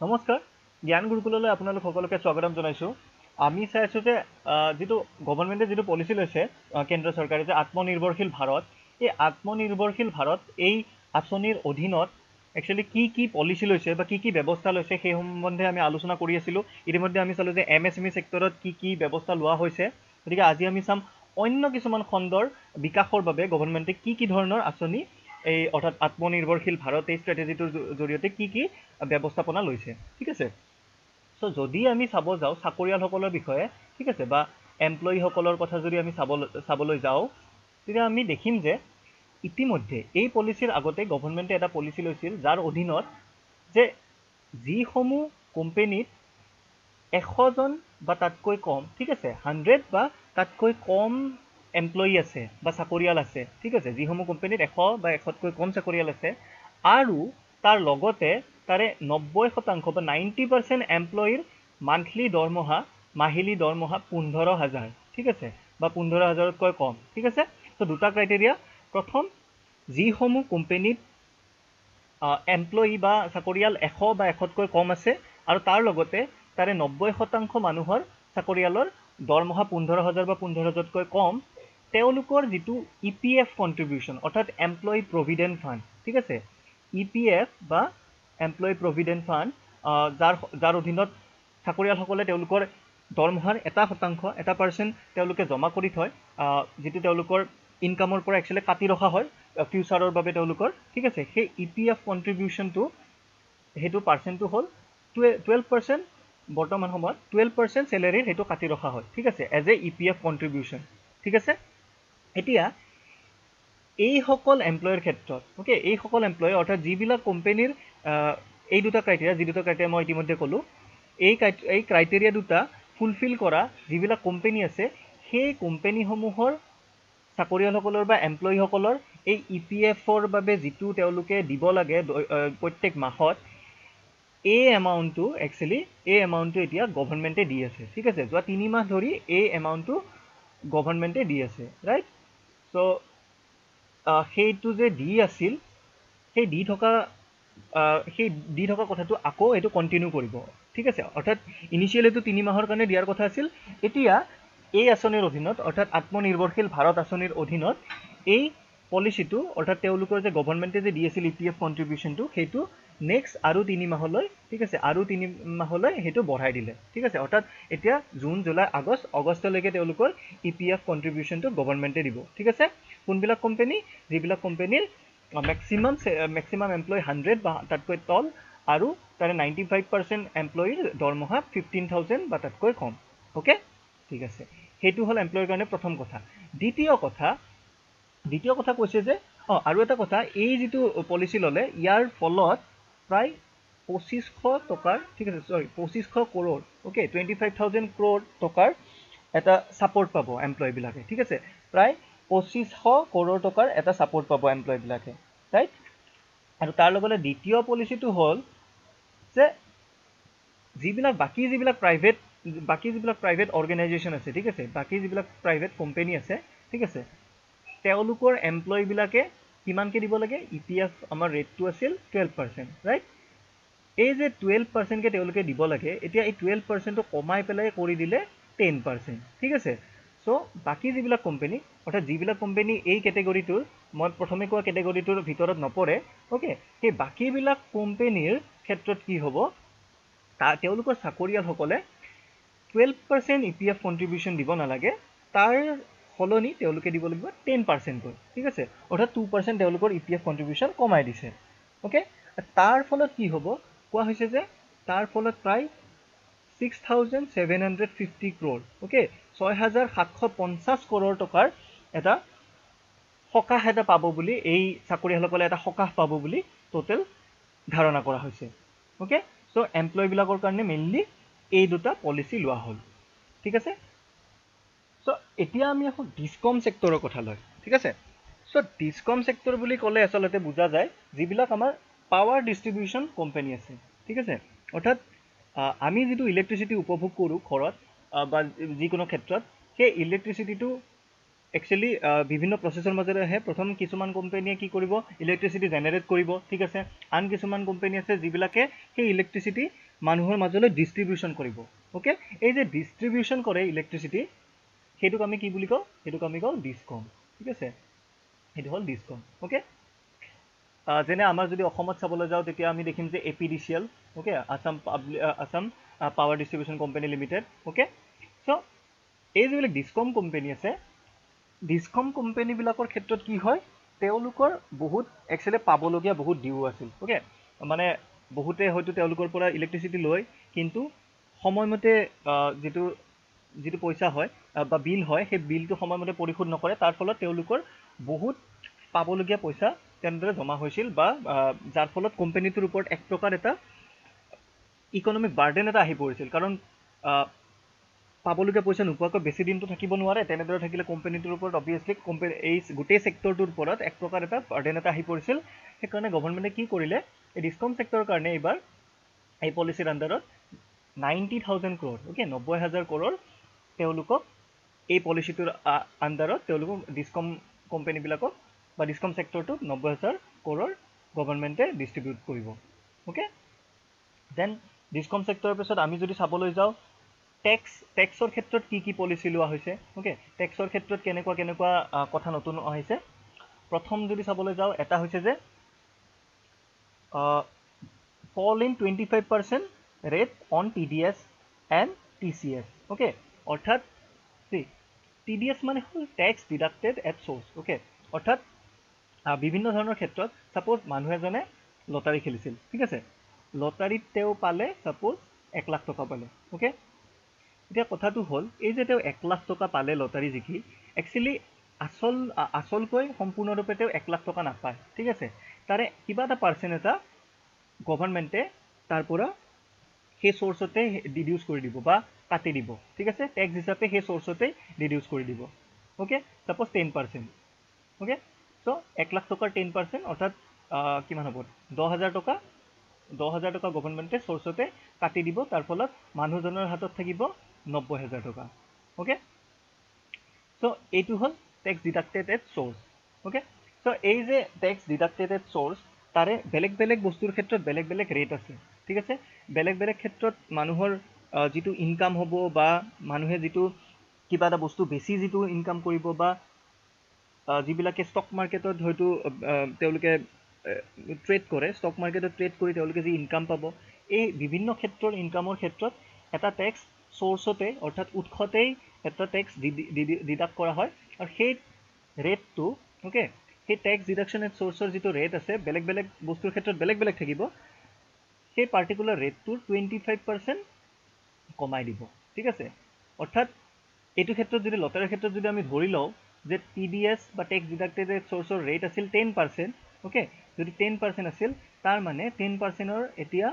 নমস্কাৰ, জ্ঞান গুৰুকুললৈ আপোনালোক সকলোকে স্বাগতম জনাইছোঁ। আমি চাই আছোঁ যে যিটো গভৰ্ণমেণ্টে যিটো পলিচি লৈছে কেন্দ্ৰ চৰকাৰে যে আত্মনিৰ্ভৰশীল ভাৰত, এই আত্মনিৰ্ভৰশীল ভাৰত এই আঁচনিৰ অধীনত একচুৱেলি কি পলিচি লৈছে বা কি ব্যৱস্থা লৈছে সেই সম্বন্ধে আমি আলোচনা কৰি আছিলোঁ। ইতিমধ্যে আমি চালোঁ যে MSME চেক্টৰত কি ব্যৱস্থা লোৱা হৈছে। গতিকে আজি আমি চাম অন্য কিছুমান খণ্ডৰ বিকাশৰ বাবে গভৰ্ণমেণ্টে কি ধৰণৰ আঁচনি এই অৰ্থাৎ আত্মনিৰ্ভৰশীল ভাৰত এই ষ্ট্ৰেটেজিটোৰ জৰিয়তে কি ব্যৱস্থাপনা লৈছে। ঠিক আছে, চ' যদি আমি চাব যাওঁ চাকৰিয়ালসকলৰ বিষয়ে, ঠিক আছে, বা এমপ্লয়ীসকলৰ কথা যদি আমি চাবলৈ যাওঁ, তেতিয়া আমি দেখিম যে ইতিমধ্যে এই পলিচিৰ আগতে গভৰ্ণমেণ্টে এটা পলিচি লৈছিল যাৰ অধীনত যে যিসমূহ কোম্পেনীত 100জন বা তাতকৈ কম, ঠিক আছে, 100 বা তাতকৈ কম এমপ্লয়ী আছে বা চাকৰিয়াল আছে, ঠিক আছে, যিসমূহ কোম্পানীত 100 বা 100তকৈ কম চাকৰিয়াল আছে আৰু তাৰ লগতে তাৰে 90% বা 90% এমপ্লয়ীৰ মান্থলি দৰমহা মাহিলী দৰমহা 15,000, ঠিক আছে, বা 15,000তকৈ কম, ঠিক আছে। তো দুটা ক্ৰাইটেৰিয়া। প্ৰথম, যিসমূহ কোম্পানীত এমপ্লয়ী বা চাকৰিয়াল 100 বা 100তকৈ কম আছে আৰু তাৰ লগতে তাৰে 90% মানুহৰ চাকৰিয়ালৰ দৰমহা 15,000 বা 15,000তকৈ কম, তেওঁলোকৰ যিটো EPF কণ্ট্ৰিবিউশ্যন অৰ্থাৎ এমপ্লয়ী প্ৰভিডেণ্ট ফাণ্ড, ঠিক আছে, EPF বা এমপ্লয়ী প্ৰভিডেণ্ট ফাণ্ড, যাৰ অধীনত চাকৰিয়ালসকলে তেওঁলোকৰ দৰমহাৰ 1% তেওঁলোকে জমা কৰি থয়, যিটো তেওঁলোকৰ ইনকামৰ পৰা একচুৱেলি কাটি ৰখা হয় ফিউচাৰৰ বাবে তেওঁলোকৰ, ঠিক আছে। সেই EPF কণ্ট্ৰিবিউশ্যনটো সেইটো পাৰ্চেণ্টটো হ'ল 12%। বৰ্তমান সময়ত 12% চেলেৰীৰ সেইটো কাটি ৰখা হয়, ঠিক আছে, এজ এ EPF কণ্ট্ৰিবিউশ্যন, ঠিক আছে। এতিয়া এইসকল এমপ্লয়ীৰ ক্ষেত্ৰত, অ'কে, এইসকল এমপ্লয়ী অৰ্থাৎ যিবিলাক কোম্পানীৰ এই দুটা ক্ৰাইটেৰিয়া, যি দুটা ক্ৰাইটেৰিয়া মই ইতিমধ্যে ক'লোঁ, এই ক্ৰাইটেৰিয়া দুটা ফুলফিল কৰা যিবিলাক কোম্পানী আছে, সেই কোম্পানীসমূহৰ চাকৰিয়ালসকলৰ বা এমপ্লয়ীসকলৰ এই EPFৰ বাবে যিটো তেওঁলোকে দিব লাগে প্ৰত্যেক মাহত, এই এমাউণ্টটো এতিয়া গভৰ্ণমেণ্টে দি আছে, ঠিক আছে। যোৱা 3 মাহ ধৰি এই এমাউণ্টটো গভৰ্ণমেণ্টে দি আছে, ৰাইট। চ' সেইটো যে দি আছিল, সেই দি থকা কথাটো আকৌ এইটো কণ্টিনিউ কৰিব, ঠিক আছে। অৰ্থাৎ ইনিচিয়েলি এইটো 3 মাহৰ কাৰণে দিয়াৰ কথা আছিল। এতিয়া এই আঁচনিৰ অধীনত অৰ্থাৎ আত্মনিৰ্ভৰশীল ভাৰত আঁচনিৰ অধীনত এই পলিচিটো অৰ্থাৎ তেওঁলোকৰ যে গভৰ্ণমেণ্টে যে দি আছিল EPF কণ্ট্ৰিবিউশ্যনটো, সেইটো নেক্সট আৰু 3 মাহলৈ, ঠিক আছে, আৰু 3 মাহলৈ সেইটো বঢ়াই দিলে, ঠিক আছে। অৰ্থাৎ এতিয়া জুন, জুলাই, আগষ্টলৈকে তেওঁলোকৰ EPF কণ্ট্ৰিবিউশ্যনটো গভৰ্ণমেণ্টে দিব, ঠিক আছে। কোনবিলাক কোম্পানী? যিবিলাক কোম্পানীৰ মেক্সিমাম এমপ্লয়ী 100 বা তাতকৈ তল আৰু তাৰে 95% এমপ্লয়ীৰ দৰমহা 15,000 বা তাতকৈ কম, অ'কে, ঠিক আছে। সেইটো হ'ল এমপ্লয়ীৰ কাৰণে প্ৰথম কথা। দ্বিতীয় কথা কৈছে যে আৰু এটা কথা, এই যিটো পলিচি ল'লে ইয়াৰ ফলত প্ৰায় 2500 টকাৰ, ঠিক আছে, 2500 কৰোৰ, অ'কে, 25,000 crore টকাৰ এটা ছাপৰ্ট পাব এমপ্লয়ীবিলাকে, ঠিক আছে। প্ৰায় 2500 কৰোৰ টকাৰ এটা ছাপৰ্ট পাব এমপ্লয়ীবিলাকে, ৰাইট। আৰু তাৰ লগতে দ্বিতীয় পলিচিটো হ'ল যে বাকী যিবিলাক প্ৰাইভেট অৰ্গেনাইজেশ্যন আছে, ঠিক আছে, বাকী যিবিলাক প্ৰাইভেট কোম্পানী আছে, ঠিক আছে, তেওঁলোকৰ এমপ্লয়ীবিলাকে কিমানকৈ দিব লাগে? EPF আমাৰ ৰেটটো আছিল 12%, ৰাইট। এই যে 12%কে তেওঁলোকে দিব লাগে, এতিয়া এই 12%টো কমাই পেলাই কৰি দিলে 10%, ঠিক আছে। চ' বাকী যিবিলাক কোম্পানী অৰ্থাৎ যিবিলাক কোম্পানী এই কেটেগৰীটোৰ, মই প্ৰথমে কোৱা কেটেগৰীটোৰ ভিতৰত নপৰে, অ'কে, সেই বাকীবিলাক কোম্পানীৰ ক্ষেত্ৰত কি হ'ব? তেওঁলোকৰ চাকৰিয়ালসকলে 12% EPF কণ্ট্ৰিবিউশ্যন দিব নালাগে, তাৰ সলনি তেওঁলোকে দিব লাগিব 10%কৈ, ঠিক আছে। অৰ্থাৎ 2% তেওঁলোকৰ EPF কণ্ট্ৰিবিউশ্যন কমাই দিছে, অ'কে। তাৰ ফলত কি হ'ব? কোৱা হৈছে যে তাৰ ফলত প্ৰায় 6,750 crore, অ'কে, 6,750 কৰোৰ টকাৰ এটা সকাহ এটা পাব বুলি, এই চাকৰিয়ালসকলে এটা সকাহ পাব বুলি টোটেল ধাৰণা কৰা হৈছে, অ'কে। চ' এমপ্লয়ীবিলাকৰ কাৰণে মেইনলি এই দুটা পলিচি লোৱা হ'ল, ঠিক আছে। চ' এতিয়া আমি এখন ডিছকম ছেক্টৰৰ কথা লয়, ঠিক আছে। চ' ডিছকম ছেক্টৰ বুলি ক'লে আচলতে বুজা যায় যিবিলাক আমাৰ পাৱাৰ ডিষ্ট্ৰিবিউশ্যন কোম্পানী আছে, ঠিক আছে। অৰ্থাৎ আমি যিটো ইলেক্ট্ৰিচিটি উপভোগ কৰোঁ ঘৰত বা যিকোনো ক্ষেত্ৰত, সেই ইলেক্ট্ৰিচিটিটো একচুৱেলি বিভিন্ন প্ৰচেছৰ মাজেৰে আহে। প্ৰথম কিছুমান কোম্পানীয়ে কি কৰিব? ইলেক্ট্ৰিচিটি জেনেৰেট কৰিব, ঠিক আছে। আন কিছুমান কোম্পানী আছে যিবিলাকে সেই ইলেক্ট্ৰিচিটি মানুহৰ মাজলৈ ডিষ্ট্ৰিবিউশ্যন কৰিব। অ'কে, এই যে ডিষ্ট্ৰিবিউশ্যন কৰে ইলেক্ট্ৰিচিটি, সেইটোক আমি কি বুলি কওঁ? সেইটোক আমি কওঁ ডিছকম। ঠিক আছে, সেইটো হ'ল ডিছকম। অ'কে, যেনে আমাৰ যদি অসমত চাবলৈ যাওঁ তেতিয়া আমি দেখিম যে APDCL, okay, Assam power distribution company limited. Okay, so' এই যিবিলাক ডিছকম কোম্পানী আছে, ডিছকম কোম্পানীবিলাকৰ ক্ষেত্ৰত কি হয়, তেওঁলোকৰ বহুত একচুৱেলি পাবলগীয়া বহুত ডিউ আছিল। অ'কে, মানে বহুতে হয়তো তেওঁলোকৰ পৰা ইলেক্ট্ৰিচিটি লয়, কিন্তু সময়মতে যিটো যিটো পইচা হয় বা বিল হয়, সেই বিলটো সময়মতে পৰিশোধ নকৰে। তাৰ ফলত তেওঁলোকৰ বহুত পাবলগীয়া পইচা তেনেদৰে জমা হৈছিল, বা যাৰ ফলত কোম্পানীটোৰ ওপৰত এক প্ৰকাৰ এটা ইকনমিক বাৰ্ডেন এটা আহি পৰিছিল। কাৰণ পাবলগীয়া পইচা নোপোৱাকৈ বেছি দিনটো থাকিব নোৱাৰে। তেনেদৰে থাকিলে কোম্পানীটোৰ ওপৰত অবভিয়াছলি এই গোটেই ছেক্টৰটোৰ ওপৰত এক প্ৰকাৰ এটা বাৰ্ডেন এটা আহি পৰিছিল। সেইকাৰণে গভৰ্ণমেণ্টে কি কৰিলে, এই ডিছকম ছেক্টৰৰ কাৰণে এইবাৰ এই পলিচিৰ আণ্ডাৰত 90,000 crore, অ'কে, 90,000 crore তেওঁলোকক এই পলিচিটোৰ আণ্ডাৰত তেওঁলোকক ডিছকম কোম্পানীবিলাকক বা ডিছকম ছেক্টৰটোক 90,000 crore গভৰ্ণমেণ্টে ডিষ্ট্ৰিবিউট কৰিব। অ'কে, দেন ডিছকম ছেক্টৰৰ পিছত আমি যদি চাবলৈ যাওঁ, টেক্সৰ ক্ষেত্ৰত কি কি পলিচি লোৱা হৈছে। অ'কে, টেক্সৰ ক্ষেত্ৰত কেনেকুৱা কথা নতুন আহিছে। প্ৰথম যদি চাবলৈ যাওঁ, এটা হৈছে যে fall in 25% rate on TDS and TCS. Okay, অৰ্থাৎ TDS মানে হ'ল tax deducted at source. Okay, অৰ্থাৎ বিভিন্ন ধৰণৰ ক্ষেত্ৰত ছাপ'জ মানুহ এজনে লটাৰী খেলিছিল। ঠিক আছে, লটাৰীত তেওঁ পালে ছাপ'জ 1 লাখ টকা পালে। অ'কে, এতিয়া কথাটো হ'ল, এই যে তেওঁ 1 লাখ টকা পালে লটাৰী জিকি, একচুৱেলি আচলকৈ সম্পূৰ্ণৰূপে তেওঁ 1 লাখ টকা নাপায়। ঠিক আছে, তাৰে কিবা এটা পাৰ্চেণ্ট এটা গভৰ্ণমেণ্টে তাৰ পৰা সেই চ'ৰ্চতে ডিডিউচ কৰি দিব বা কাটি দিব। ঠিক আছে, টেক্স হিচাপে সেই চ'ৰ্চতে ডিডিউচ কৰি দিব। Okay, suppose 10%। অ'কে, চ' 1 লাখ টকাৰ 10% অৰ্থাৎ কিমান হ'ব, 10,000 টকা। 10,000 টকা গভৰ্ণমেণ্টে চ'ৰ্চতে কাটি দিব। তাৰ ফলত মানুহজনৰ হাতত থাকিব 90,000 টকা। অ'কে, চ' এইটো হ'ল tax deducted at source. Okay, so' এই যে টেক্স ডিডাক্টেড এট চ'ৰ্চ, তাৰে বেলেগ বেলেগ বস্তুৰ ক্ষেত্ৰত বেলেগ বেলেগ ৰেট আছে। ঠিক আছে, বেলেগ বেলেগ ক্ষেত্ৰত মানুহৰ যিটো ইনকাম হ'ব, বা মানুহে যিটো কিবা এটা বস্তু বেছি যিটো ইনকাম কৰিব, বা যিবিলাকে ষ্টক মাৰ্কেটত হয়তো তেওঁলোকে ট্ৰেড কৰে, ষ্টক মাৰ্কেটত ট্ৰেড কৰি তেওঁলোকে যি ইনকাম পাব, এই বিভিন্ন ক্ষেত্ৰৰ ইনকামৰ ক্ষেত্ৰত এটা টেক্স চ'ৰ্চতে অৰ্থাৎ উৎসতেই এটা টেক্স ডিডাক্ট কৰা হয়। আৰু সেই ৰেটটো, অ'কে, সেই টেক্স ডিডাকশ্যন এট চ'ৰ্চৰ যিটো ৰেট আছে, বেলেগ বেলেগ বস্তুৰ ক্ষেত্ৰত বেলেগ বেলেগ থাকিব। সেই পাৰ্টিকুলাৰ ৰেটটোৰ 25% কমাই দিব। ঠিক আছে, অৰ্থাৎ এইটো ক্ষেত্ৰত যদি লটাৰীৰ ক্ষেত্ৰত যদি আমি ধৰি লওঁ যে TDS বা টেক্স ডিডাক্টেড এট চ'ৰ্চৰ ৰেট আছিল 10%। অ'কে, যদি 10% আছিল, তাৰ মানে 10%ৰ এতিয়া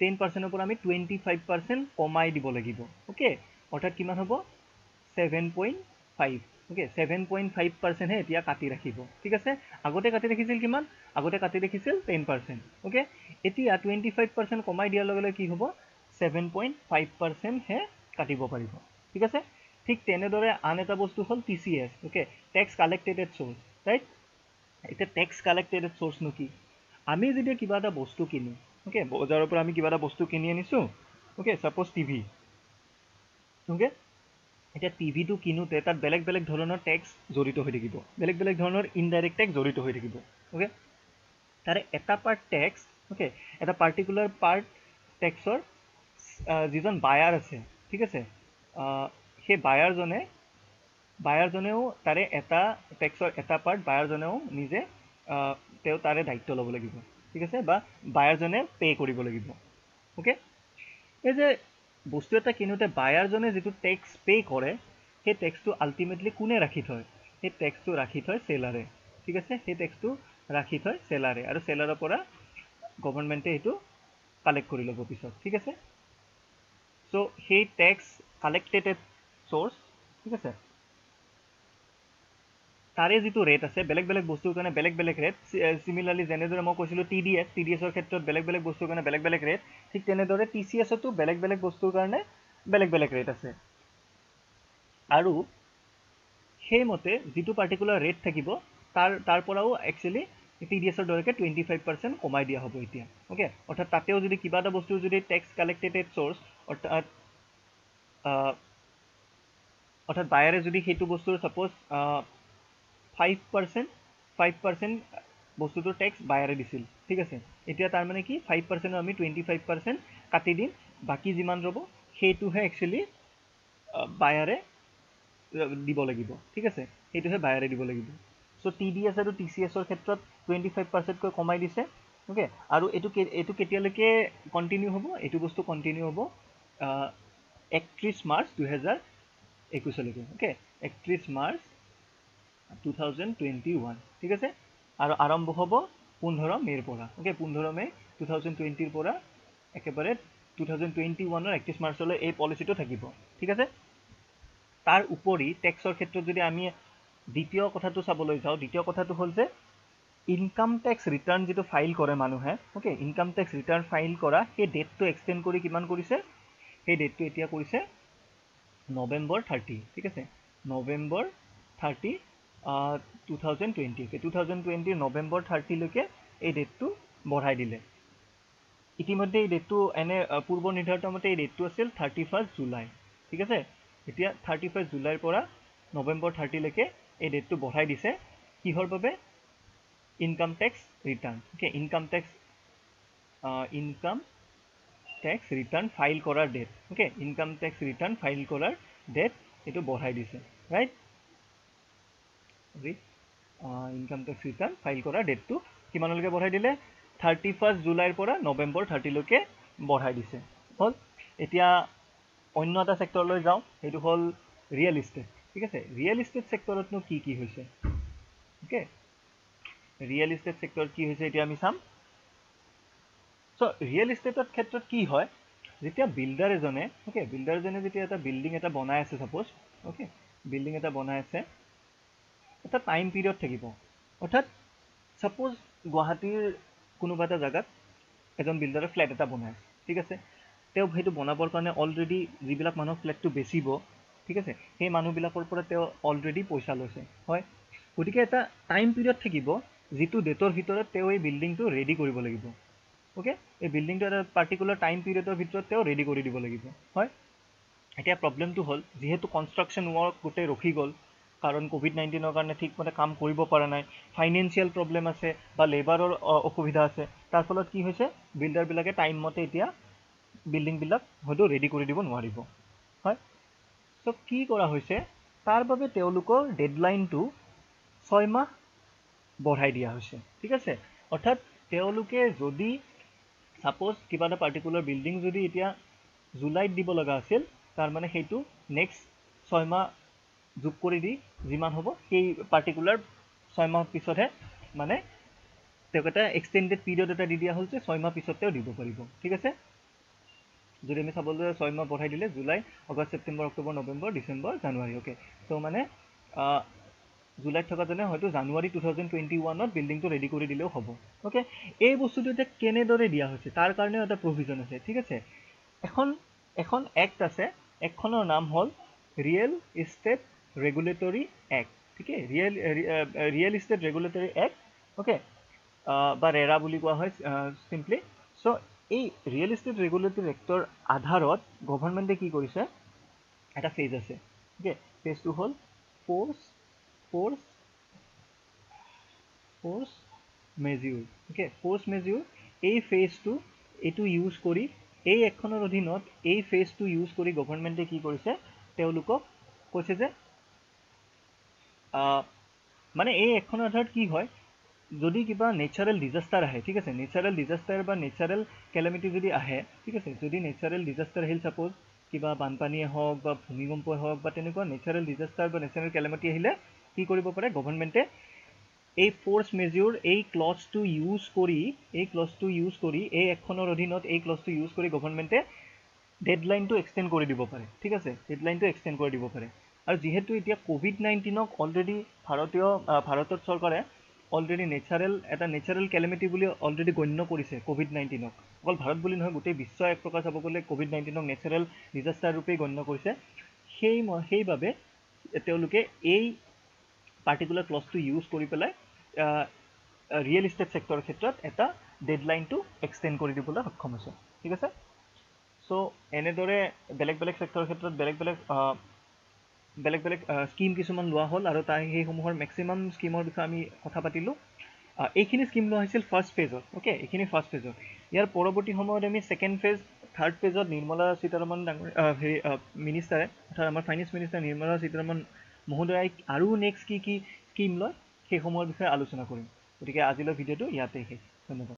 10%ৰ পৰা আমি 25% কমাই দিব লাগিব। অ'কে, অৰ্থাৎ কিমান হ'ব, 7.5। অ'কে, 7.5%হে এতিয়া কাটি ৰাখিব। ঠিক আছে, আগতে কাটি ৰাখিছিল কিমান, আগতে কাটি ৰাখিছিল 10%। অ'কে, এতিয়া 25% কমাই দিয়াৰ লগে লগে কি হ'ব, 7.5%হে কাটিব পাৰিব। ঠিক আছে, ঠিক তেনেদৰে আন এটা বস্তু হ'ল TCS। Okay, tax collected at source, right. এতিয়া টেক্স কালেক্টেড এট চ'ৰ্চনো কি? আমি যেতিয়া কিবা এটা বস্তু কিনো, অ'কে, বজাৰৰ পৰা আমি কিবা এটা বস্তু কিনি আনিছোঁ। Okay, suppose TV. অ'কে, এতিয়া টিভিটো কিনোতে তাত বেলেগ বেলেগ ধৰণৰ টেক্স জড়িত হৈ থাকিব, বেলেগ বেলেগ ধৰণৰ ইনডাইৰেক্ট টেক্স জড়িত হৈ থাকিব। অ'কে, তাৰে এটা পাৰ্ট টেক্স, অ'কে, এটা পাৰ্টিকুলাৰ পাৰ্ট টেক্সৰ যিজন বায়াৰ আছে, ঠিক আছে, সেই বায়াৰজনেও তাৰে এটা টেক্সৰ এটা পাৰ্ট বায়াৰজনেও নিজে তেওঁ তাৰে দায়িত্ব ল'ব লাগিব। ঠিক আছে, বা বায়াৰজনে পে' কৰিব লাগিব। অ'কে, এই যে বস্তু এটা কিনোতে বায়াৰজনে যিটো টেক্স পে' কৰে, সেই টেক্সটো আল্টিমেটলি কোনে ৰাখি থয়? সেই টেক্সটো ৰাখি থয় চেলাৰে। ঠিক আছে, সেই টেক্সটো ৰাখি থয় চেলাৰে, আৰু চেলাৰৰ পৰা গভৰ্ণমেণ্টে এইটো কালেক্ট কৰি ল'ব পিছত। ঠিক আছে, চ' সেই টেক্স কালেক্টেড এট চ'ৰ্চ, ঠিক আছে, তাৰে যিটো ৰেট আছে, বেলেগ বেলেগ বস্তুৰ কাৰণে বেলেগ বেলেগ ৰেট। চিমিলাৰলি যেনেদৰে মই কৈছিলোঁ TDSৰ ক্ষেত্ৰত বেলেগ বেলেগ বস্তুৰ কাৰণে বেলেগ বেলেগ ৰেট, ঠিক তেনেদৰে TCSতো বেলেগ বেলেগ বস্তুৰ কাৰণে বেলেগ বেলেগ ৰেট আছে। আৰু সেইমতে যিটো পাৰ্টিকুলাৰ ৰেট থাকিব, তাৰ পৰাও একচুৱেলি TDSৰ দৰেকৈ 25% কমাই দিয়া হ'ব এতিয়া ওকে অৰ্থাৎ তাতেও যদি কিবা এটা বস্তু যদি টেক্স কালেক্টেড এট চ'ৰ্চ অৰ্থাৎ বায়াৰে যদি সেইটো বস্তুৰ ছাপ'জ 5% বস্তুটোৰ টেক্স বায়াৰে দিছিল ঠিক আছে এতিয়া তাৰ মানে কি 5% আমি 25% কাটি দিম বাকী যিমান ৰ'ব সেইটোহে একচুৱেলি বায়াৰে দিব লাগিব ঠিক আছে সেইটোহে বায়াৰে দিব লাগিব সো TDS আৰু TCSৰ ক্ষেত্ৰত 25%কৈ কমাই দিছে ওকে আৰু এইটো কেতিয়ালৈকে কন্টিনিউ হ'ব এইটো বস্তু কন্টিনিউ হ'ব 31 মাৰ্চ 2021 লৈকে ওকে 31 মাৰ্চ 2021 ঠিক আছে আৰু আৰম্ভ হ'ব 15 মেৰ পৰা ওকে 15 মে 2020 ৰ পৰা একেবাৰে 2021 ৰ 31 মাৰ্চলৈ এই পলিচিটো থাকিব ঠিক আছে তাৰ উপৰি টেক্সৰ ক্ষেত্ৰত যদি আমি দ্বিতীয় কথাটো চাবলৈ যাওঁ দ্বিতীয় কথাটো হ'ল যে ইনকাম টেক্স ৰিটাৰ্ণ যিটো ফাইল কৰে মানুহে okay income tax return file কৰা সেই ডেটটো এক্সটেণ্ড কৰি কিমান কৰিছে সেই ডেটটো এতিয়া কৰিছে নৱেম্বৰ 30 ঠিক আছে নৱেম্বৰ 30 2020 নৱেম্বৰ 30 লৈকে এই ডেটটো বঢ়াই দিলে ইতিমধ্যে এই ডেটটো এনে পূৰ্ব নিৰ্ধাৰিত মতে এই ডেটটো আছিল 31 জুলাই ঠিক আছে এতিয়া 31 জুলাইৰ পৰা নৱেম্বৰ 30 লৈকে এই ডেটটো বঢ়াই দিছে কিহৰ বাবে income tax return okay income tax return file কৰাৰ date okay income tax return file কৰাৰ ডেট এইটো বঢ়াই দিছে right income tax return file কৰাৰ ডেটটো কিমানলৈকে বঢ়াই দিলে 31 জুলাইৰ পৰা নৱেম্বৰ 30 লৈকে বঢ়াই দিছে হ'ল এতিয়া অন্য এটা সেক্টৰলৈ যাওঁ সেইটো হ'ল ৰিয়েল ইষ্টেট ঠিক আছে ৰিয়েল ইষ্টেট সেক্টৰতনো কি হৈছে ওকে ৰিয়েল ইষ্টেট সেক্টৰত কি হৈছে এতিয়া আমি চাম সো ৰিয়েল ইষ্টেটৰ ক্ষেত্ৰত কি হয় যেতিয়া বিল্ডাৰ এজনে ওকে বিল্ডাৰ এজনে যেতিয়া এটা বিল্ডিং এটা বনাই আছে সাপোজ ওকে বিল্ডিং এটা বনাই আছে এটা টাইম পিৰিয়ড থাকিব অৰ্থাৎ সাপোজ গুৱাহাটীৰ কোনোবা এটা জায়গাত এজন বিল্ডাৰে ফ্ল্যাট এটা বনাই ঠিক আছে তেওঁ সেইটো বনাবৰ কাৰণে অলৰেডি যিবিলাক মানুহ ফ্ল্যাটটো বেচিব ঠিক আছে সেই মানুহবিলাকৰ পৰা তেওঁ অলৰেডি পইচা লৈছে হয় গতিকে এটা টাইম পিৰিয়ড থাকিব যিটো ডেটৰ ভিতৰত তেওঁ এই বিল্ডিংটো ৰেডি কৰিব লাগিব ওকে এই বিল্ডিংটো এটা পাৰ্টিকুলাৰ টাইম পিৰিয়ডৰ ভিতৰত তেওঁ ৰেডি কৰি দিব লাগিব হয় এতিয়া প্ৰবলেমটো হ'ল যেহেতু কনষ্ট্ৰাকশ্যন ৱৰ্ক গোটেই ৰখি গ'ল কাৰণ কোভিড-19ৰ কাৰণে ঠিকমতে কাম কৰিব পৰা নাই ফাইনেন্সিয়েল প্ৰবলেম আছে বা লেবাৰৰ অসুবিধা আছে তাৰ ফলত কি হৈছে বিল্ডাৰবিলাকে টাইম মতে এতিয়া বিল্ডিংবিলাক হয়তো ৰেডি কৰি দিব নোৱাৰিব হয় সো কি কৰা হৈছে তাৰ বাবে তেওঁলোকৰ ডেডলাইনটো 6 মাহ বঢ়াই দিয়া হৈছে ঠিক আছে অৰ্থাৎ তেওঁলোকে যদি সাপোজ কিবা এটা পাৰ্টিকুলাৰ বিল্ডিং যদি এতিয়া জুলাইত দিব লগা আছিল তাৰ মানে সেইটো নেক্সট 6 মাহ যোগ কৰি দি যিমান হ'ব সেই পাৰ্টিকুলাৰ 6 মাহ পিছতহে মানে তেওঁক এটা এক্সটেণ্ডেড পিৰিয়ড এটা দি দিয়া হ'ল যে 6 মাহ পিছত তেওঁ দিব পাৰিব ঠিক আছে যদি আমি চাবলৈ 6 মাহ বঢ়াই দিলে July August September October November December January okay so মানে জুলাইত থকাজনে হয়তো জানুৱাৰী 2021ত বিল্ডিংটো ৰেডি কৰি দিলেও হ'ব ওকে এই বস্তুটো এতিয়া কেনেদৰে দিয়া হৈছে তাৰ কাৰণেও এটা প্ৰভিজন আছে ঠিক আছে এখন এক্ট আছে এক্টখনৰ নাম হ'ল ৰিয়েল ইষ্টেট ৰেগুলেটৰী এক্ট ঠিক আছে real estate regulatory act okay বা ৰেৰা বুলি কোৱা হয় চিম্পলি সো এই ৰিয়েল ইষ্টেট ৰেগুলেটৰী এক্টৰ আধাৰত গভৰ্ণমেণ্টে কি কৰিছে এটা ফেজ আছে ওকে ফেজটো হ'ল ফ'ৰ্চ মেজিউৰ ওকে ফ'ৰ্চ মেজিউৰ এই ফেজটো এইটো ইউজ কৰি এই এখনৰ অধীনত এই ফেজটো ইউজ কৰি গভৰ্ণমেণ্টে কি কৰিছে তেওঁলোকক কৈছে যে মানে এই এখনৰ আধাৰত কি হয় যদি কিবা নেচাৰেল ডিজাষ্টাৰ আহে ঠিক আছে নেচাৰেল ডিজাষ্টাৰ বা নেচাৰেল কেলেমিটি যদি আহে ঠিক আছে যদি নেচাৰেল ডিজাষ্টাৰ আহিল সাপোজ কিবা বানপানীয়ে হওক বা ভূমিকম্পই হওক বা তেনেকুৱা নেচাৰেল ডিজাষ্টাৰ বা নেচাৰেল কেলেমিটি আহিলে কি কৰিব পাৰে গভৰ্ণমেণ্টে এই ফ'ৰ্চ মেজিউৰ এই ক্লজটো ইউজ কৰি এই এখনৰ অধীনত এই ক্লজটো ইউজ কৰি গভৰ্ণমেণ্টে ডেডলাইনটো এক্সটেণ্ড কৰি দিব পাৰে ঠিক আছে ডেডলাইনটো এক্সটেণ্ড কৰি দিব পাৰে আৰু যেহেতু এতিয়া কোভিড-19ক অলৰেডি ভাৰতৰ চৰকাৰে অলৰেডি নেচাৰেল কেলেমিটি বুলি অলৰেডি গণ্য কৰিছে কোভিড-19ক অকল ভাৰত বুলি নহয় গোটেই বিশ্ব এক প্ৰকাৰ চাব গ'লে কোভিড-19ক নেচাৰেল ডিজাষ্টাৰ ৰূপে গণ্য কৰিছে সেইবাবে তেওঁলোকে এই পাৰ্টিকুলাৰ ক্লজটো ইউজ কৰি পেলাই ৰিয়েল ইষ্টেট ছেক্টৰৰ ক্ষেত্ৰত এটা ডেডলাইনটো এক্সটেণ্ড কৰি দিবলৈ সক্ষম হৈছে ঠিক আছে চ' এনেদৰে বেলেগ বেলেগ ছেক্টৰৰ ক্ষেত্ৰত বেলেগ বেলেগ স্কিম কিছুমান লোৱা হ'ল আৰু সেইসমূহৰ মেক্সিমাম স্কিমৰ বিষয়ে আমি কথা পাতিলোঁ এইখিনি স্কিম লোৱা হৈছিল ফাৰ্ষ্ট ফেজত অ'কে এইখিনি ফাৰ্ষ্ট ফেজত ইয়াৰ পৰৱৰ্তী সময়ত আমি ছেকেণ্ড ফেজ থাৰ্ড ফেজত নিৰ্মলা সীতাৰমণ মিনিষ্টাৰে অৰ্থাৎ আমাৰ ফাইনেন্স মিনিষ্টাৰ নিৰ্মলা সীতাৰমণ মহোদয়াই আৰু নেক্সট কি স্কিম লয় সেইসমূহৰ বিষয়ে আলোচনা কৰিম গতিকে আজিলৈ ভিডিঅ'টো ইয়াতে শেষ ধন্যবাদ